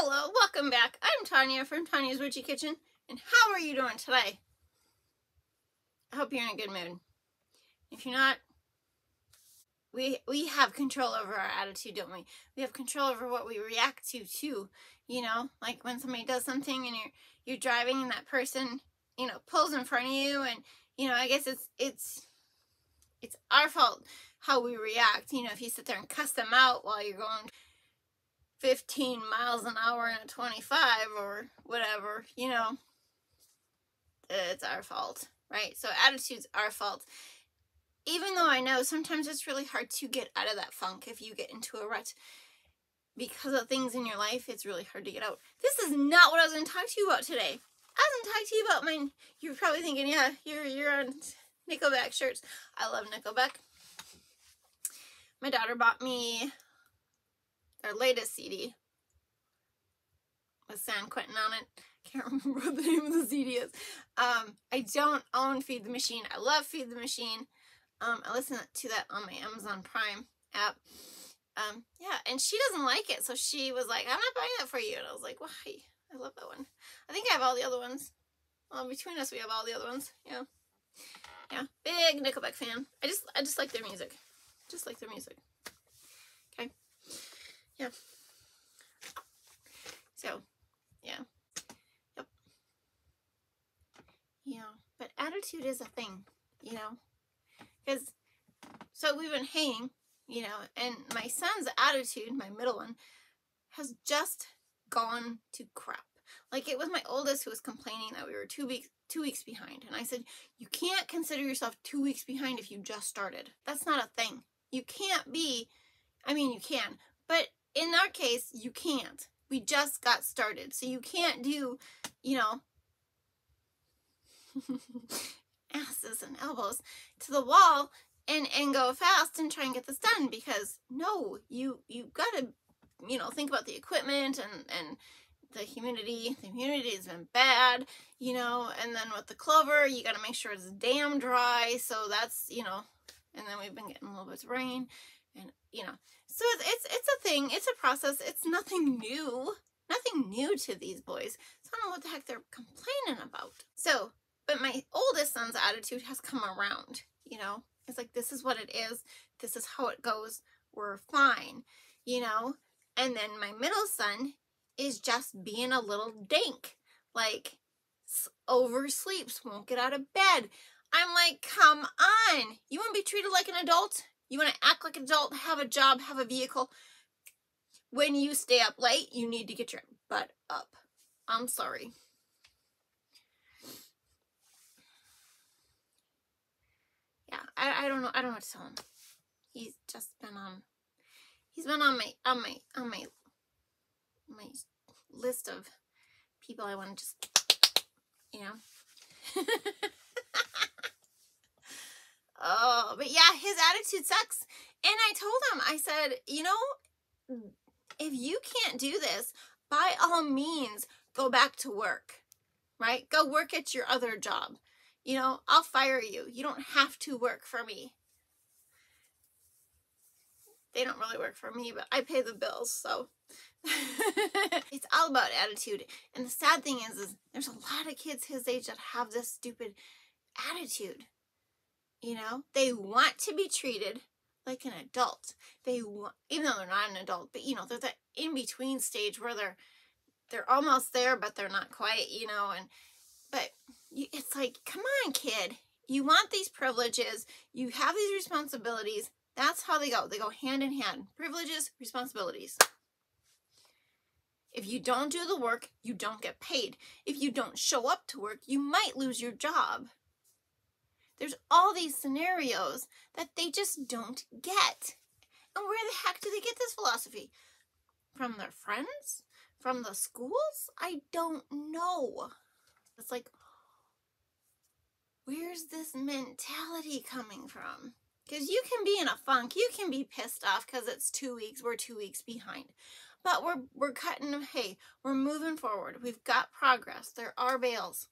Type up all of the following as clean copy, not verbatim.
Hello, welcome back. I'm Tonya from Tonya's Witchy Kitchen, and how are you doing today? I hope you're in a good mood. If you're not, we have control over our attitude, don't we? We have control over what we react to too. You know, like when somebody does something and you're driving and that person, you know, pulls in front of you, and you know, I guess it's our fault how we react. You know, if you sit there and cuss them out while you're going 15 miles an hour in a 25 or whatever, you know, it's our fault, right? So attitude's our fault. Even though I know sometimes it's really hard to get out of that funk if you get into a rut because of things in your life, it's really hard to get out. This is not what I was going to talk to you about today. I was going to talk to you about mine. You're probably thinking, yeah, you're on Nickelback shirts. I love Nickelback. My daughter bought me their latest CD with San Quentin on it. Can't remember what the name of the CD is. I don't own Feed the Machine. I love Feed the Machine. I listen to that on my Amazon Prime app. Yeah, and she doesn't like it, so she was like, I'm not buying that for you. And I was like, why? I love that one. I think I have all the other ones. Well, between us, we have all the other ones. Yeah. Yeah, big Nickelback fan. I just like their music. Just like their music. Okay. Yeah. So, yeah. Yep. Yeah. But attitude is a thing, you know. Because, so we've been hanging, you know, and my son's attitude, my middle one, has just gone to crap. Like, it was my oldest who was complaining that we were 2 weeks behind. And I said, you can't consider yourself 2 weeks behind if you just started. That's not a thing. You can't be, I mean, you can, but in our case, you can't. We just got started. So you can't do, you know, asses and elbows to the wall and go fast and try and get this done, because no, you gotta, you know, think about the equipment and the humidity. The humidity has been bad, you know, and then with the clover, you gotta make sure it's damn dry. So that's, you know, and then we've been getting a little bit of rain, and you know, so it's a thing, it's a process. It's nothing new to these boys. So I don't know what the heck they're complaining about. So, but my oldest son's attitude has come around, you know. It's like, this is what it is. This is how it goes. We're fine, you know. And then my middle son is just being a little dink. Like, oversleeps, won't get out of bed. I'm like, come on. You want to be treated like an adult? You want to act like an adult, have a job, have a vehicle? When you stay up late, you need to get your butt up. I'm sorry. Yeah, I don't know. I don't know what to tell him. He's just been on. He's been on my list of people I want to just, you know. Oh, but yeah, his attitude sucks. And I told him, I said, you know, if you can't do this, by all means, go back to work, right? Go work at your other job. You know, I'll fire you. You don't have to work for me. They don't really work for me, but I pay the bills, so. It's all about attitude. And the sad thing is there's a lot of kids his age that have this stupid attitude. You know, they want to be treated like an adult. They want, even though they're not an adult, but you know, they're that in-between stage where they're almost there, but they're not quite, you know, but it's like, come on, kid. You want these privileges. You have these responsibilities. That's how they go. They go hand in hand. Privileges, responsibilities. If you don't do the work, you don't get paid. If you don't show up to work, you might lose your job. There's all these scenarios that they just don't get. And where the heck do they get this philosophy? From their friends? From the schools? I don't know. It's like, where's this mentality coming from? Because you can be in a funk. You can be pissed off because it's 2 weeks. We're 2 weeks behind. But we're cutting them. Hey, we're moving forward. We've got progress. There are bales.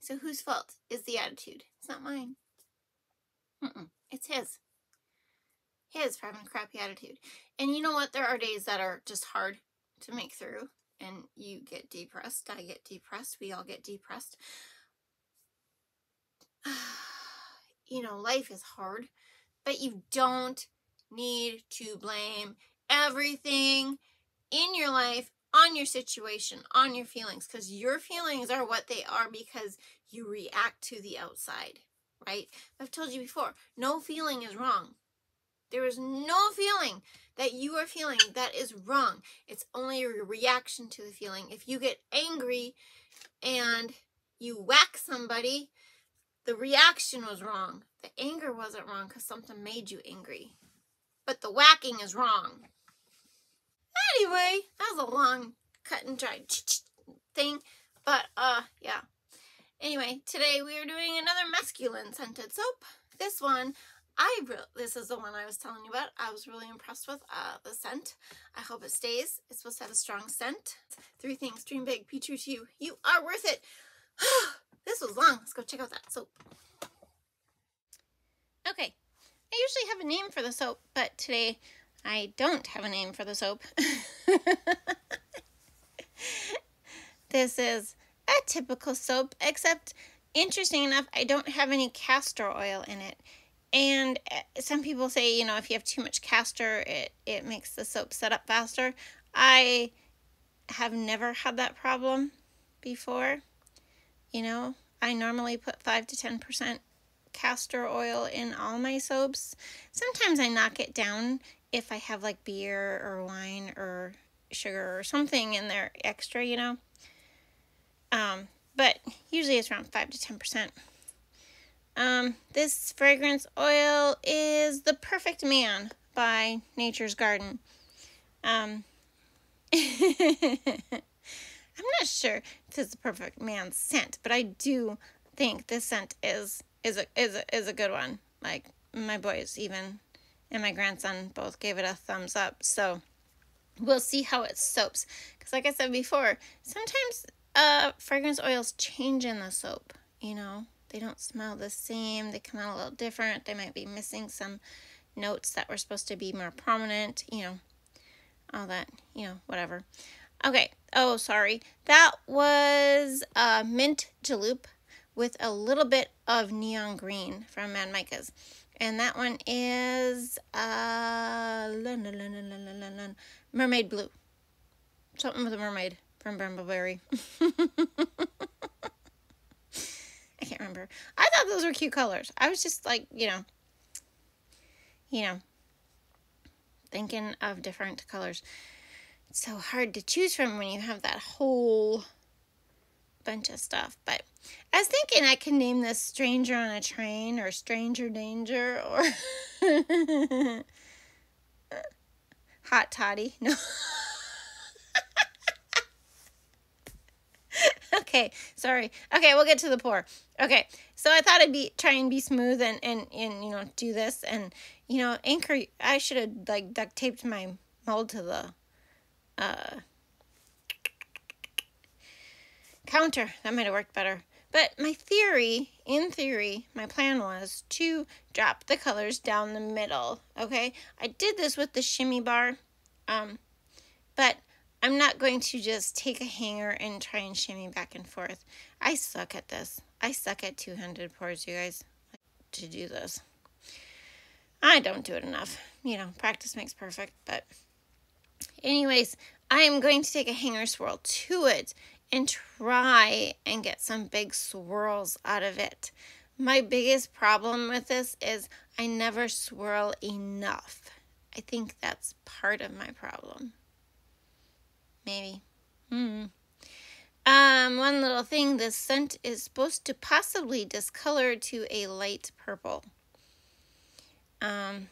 So whose fault is the attitude? It's not mine. It's his. his for having a crappy attitude. And you know what? There are days that are just hard to make through, and you get depressed. I get depressed. We all get depressed. You know, life is hard, but you don't need to blame everything in your life on your situation, on your feelings, because your feelings are what they are because you react to the outside, right? I've told you before, no feeling is wrong. There is no feeling that you are feeling that is wrong. It's only a reaction to the feeling. If you get angry and you whack somebody, the reaction was wrong. The anger wasn't wrong because something made you angry. But the whacking is wrong. Anyway, that was a long cut and dry thing. But, yeah. Anyway, today we are doing another masculine scented soap. This one, this is the one I was telling you about. I was really impressed with the scent. I hope it stays. It's supposed to have a strong scent. 3 things. Dream big. Be true to you. You are worth it. This was long. Let's go check out that soap. Okay. I usually have a name for the soap, but today I don't have a name for the soap. This is a typical soap, except interesting enough, I don't have any castor oil in it. And some people say, you know, if you have too much castor, it makes the soap set up faster. I have never had that problem before. You know, I normally put 5 to 10% castor oil in all my soaps. Sometimes I knock it down if I have like beer or wine or sugar or something in there extra, you know. But usually it's around 5 to 10%. This fragrance oil is The Perfect Man by Nature's Garden. I'm not sure if it's the Perfect Man scent, but I do think this scent is a good one. Like my boys even and my grandson both gave it a thumbs up. So we'll see how it soaps. Because like I said before, sometimes fragrance oils change in the soap. You know, they don't smell the same. They come out a little different. They might be missing some notes that were supposed to be more prominent. You know, all that. You know, whatever. Okay. Oh, sorry. That was Mint Jaloop with a little bit of neon green from Mad Micah's. And that one is Mermaid Blue. Something with a mermaid from Brambleberry. I can't remember. I thought those were cute colors. I was just like, you know, thinking of different colors. It's so hard to choose from when you have that whole bunch of stuff. But I was thinking I could name this Stranger on a Train or Stranger Danger or Hot Toddy. No. Okay, sorry. Okay, we'll get to the pour. Okay, so I thought I'd try and be smooth and you know, do this. And, you know, anchor, I should have, like, duct taped my mold to the counter. That might have worked better. But in theory, my plan was to drop the colors down the middle, okay? I did this with the shimmy bar, but I'm not going to just take a hanger and try and shimmy back and forth. I suck at this. I suck at two-handed pours, you guys, to do this. I don't do it enough. You know, practice makes perfect, but anyways, I am going to take a hanger swirl to it and try and get some big swirls out of it. My biggest problem with this is I never swirl enough. I think that's part of my problem. Maybe. One little thing, this scent is supposed to possibly discolor to a light purple. And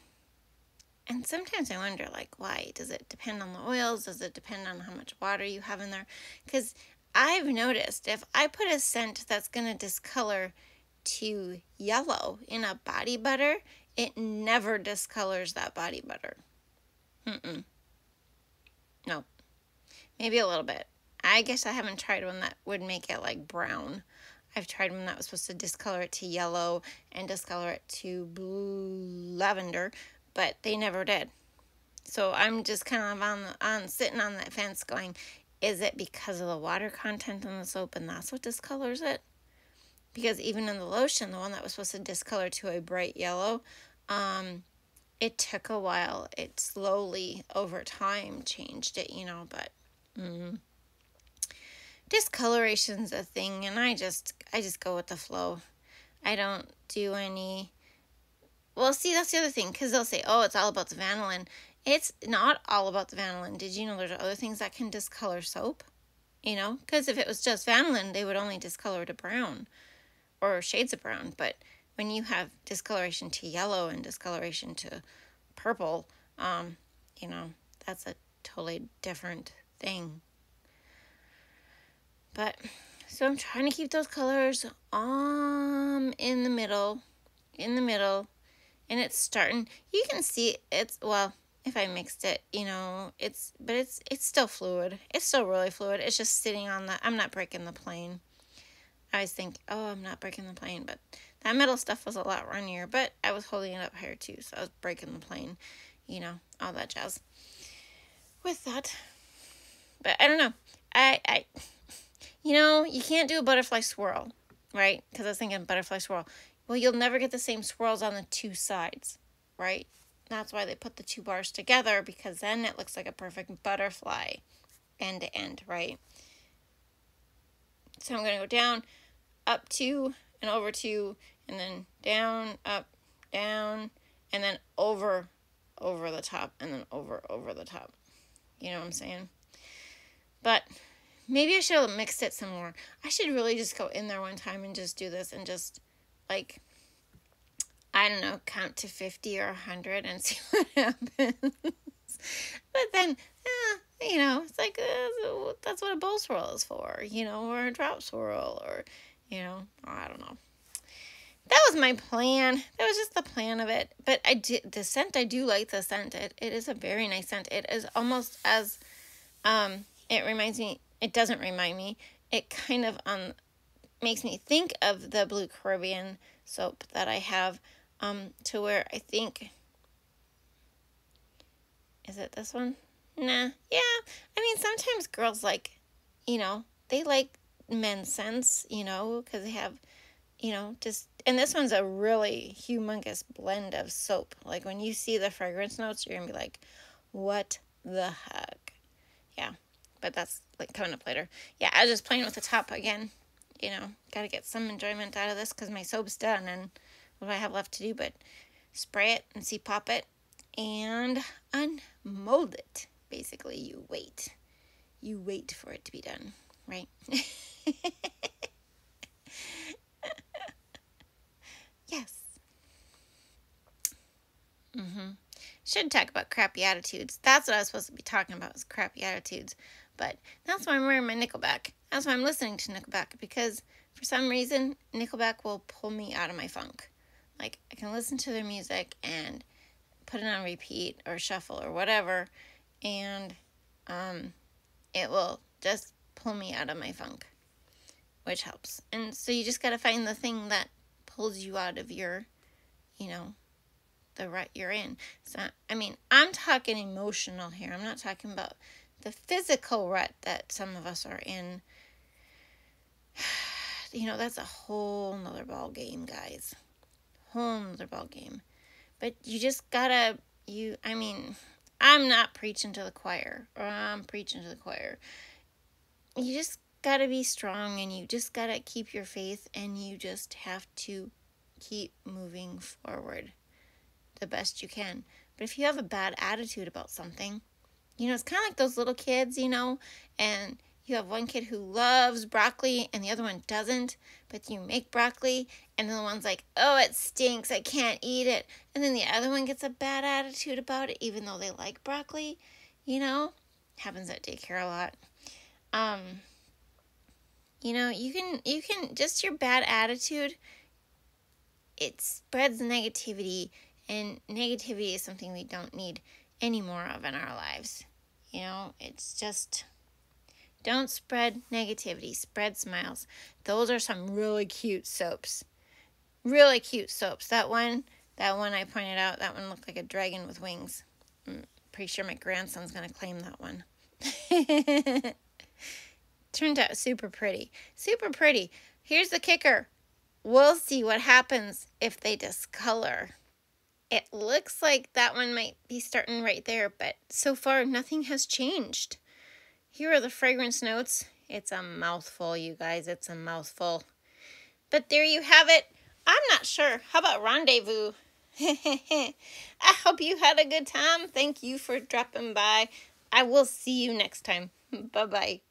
sometimes I wonder, like, why? Does it depend on the oils? Does it depend on how much water you have in there? Because I've noticed if I put a scent that's going to discolor to yellow in a body butter, it never discolors that body butter. Nope. Maybe a little bit. I guess I haven't tried one that would make it like brown. I've tried one that was supposed to discolor it to yellow and discolor it to blue lavender, but they never did. So I'm just kind of sitting on that fence going, is it because of the water content in the soap and that's what discolors it? Because even in the lotion, the one that was supposed to discolor to a bright yellow, it took a while. It slowly, over time, changed it, but discoloration's a thing, and I just go with the flow. I don't do any... Well, see, that's the other thing, because they'll say, oh, it's all about the vanillin. It's not all about the vanillin. Did you know there's other things that can discolor soap? Because if it was just vanillin, they would only discolor to brown or shades of brown. But when you have discoloration to yellow and discoloration to purple, that's a totally different thing. But, so I'm trying to keep those colors in the middle, and it's starting, you can see it's, well, if I mixed it, it's still fluid. It's still really fluid. It's just sitting on I'm not breaking the plane. I always think, oh, I'm not breaking the plane, but that middle stuff was a lot runnier, but I was holding it up higher too, so I was breaking the plane, all that jazz with that. But I don't know. You can't do a butterfly swirl, right? Because I was thinking butterfly swirl. Well, you'll never get the same swirls on the two sides, right? That's why they put the two bars together, because then it looks like a perfect butterfly end to end, right? So I'm going to go down, up 2, and over 2, and then down, up, down, and then over the top, and then over the top. You know what I'm saying? But maybe I should have mixed it some more. I should really just go in there one time and just do this and just, like, I don't know, count to 50 or 100 and see what happens. But then, it's like, that's what a bowl swirl is for, or a drop swirl, or, I don't know. That was my plan. That was just the plan of it. But I do like the scent. It is a very nice scent. It is almost as, it doesn't remind me. It kind of makes me think of the Blue Caribbean soap that I have, to where I think, is it this one? Nah. Yeah. I mean, sometimes girls like, they like men's scents, because they have, and this one's a really humongous blend of soap. Like, when you see the fragrance notes, you're going to be like, what the heck? Yeah. But that's, like, coming up later. Yeah, I was just playing with the top again. Got to get some enjoyment out of this because my soap's done, and what do I have left to do but spray it and pop it and unmold it. Basically, you wait for it to be done, right? Yes. Should talk about crappy attitudes. That's what I was supposed to be talking about, is crappy attitudes. But that's why I'm wearing my Nickelback. That's why I'm listening to Nickelback, because for some reason, Nickelback will pull me out of my funk. Like, I can listen to their music and put it on repeat or shuffle or whatever, and it will just pull me out of my funk, which helps. And so you just got to find the thing that pulls you out of your, the rut you're in. So, I mean, I'm talking emotional here. I'm not talking about the physical rut that some of us are in. That's a whole nother ball game, guys. Whole nother ball game. But you just gotta, I'm not preaching to the choir, or I'm preaching to the choir. You just gotta be strong, and you just gotta keep your faith, and you just have to keep moving forward the best you can. But if you have a bad attitude about something, it's kind of like those little kids, and you have one kid who loves broccoli and the other one doesn't, but you make broccoli and then the one's like, oh, it stinks, I can't eat it. And then the other one gets a bad attitude about it, even though they like broccoli, happens at daycare a lot. You can just, your bad attitude, it spreads negativity, and negativity is something we don't need any more of in our lives. It's just, don't spread negativity, spread smiles. Those are some really cute soaps. Really cute soaps. That one, That one I pointed out, that one looked like a dragon with wings. I'm pretty sure my grandson's going to claim that one. Turned out super pretty. Super pretty. Here's the kicker. We'll see what happens if they discolor. It looks like that one might be starting right there, but so far nothing has changed. Here are the fragrance notes. It's a mouthful, you guys. It's a mouthful. But there you have it. I'm not sure. How about Rendezvous? I hope you had a good time. Thank you for dropping by. I will see you next time. Bye-bye.